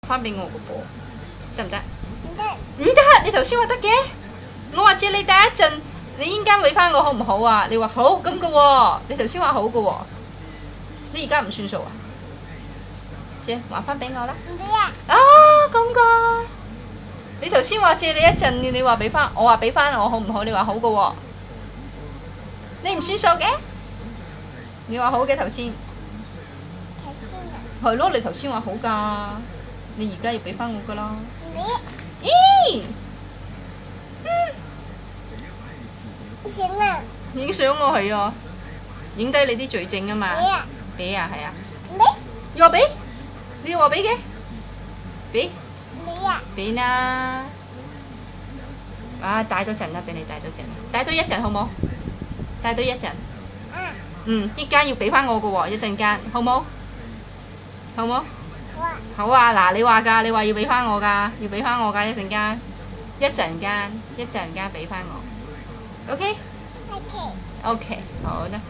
翻俾我個噃，得唔得？唔得。唔得，你頭先話得嘅。我話借你第一陣，你依家俾翻我好唔好啊？你話好咁嘅喎，你頭先話好嘅喎，你而家唔算數啊？先還翻俾我啦。唔俾啊！啊咁噶？你頭先話借你一陣，你話俾翻，我話俾翻我好唔好？你話好嘅喎，你唔算數嘅？你話好嘅頭先。睇先啊！係咯，你頭先話好㗎，你而家要俾翻我㗎啦。唔俾。咦？錢啊！影相我係啊，影低你啲罪證啊嘛。俾啊！俾啊，係啊。唔俾。你話俾？你話俾嘅？俾？唔俾啊！俾啦。啊，帶多陣啦，俾你帶多陣，帶多一陣好冇？帶多一陣。啊！依家要俾翻我㗎喎，一陣間，好冇？好冇？好啊！好啊，嗱，你話㗎，你話要俾翻我㗎，要俾翻我㗎，一陣間，一陣間俾翻我。OK？ OK。 OK，好啦。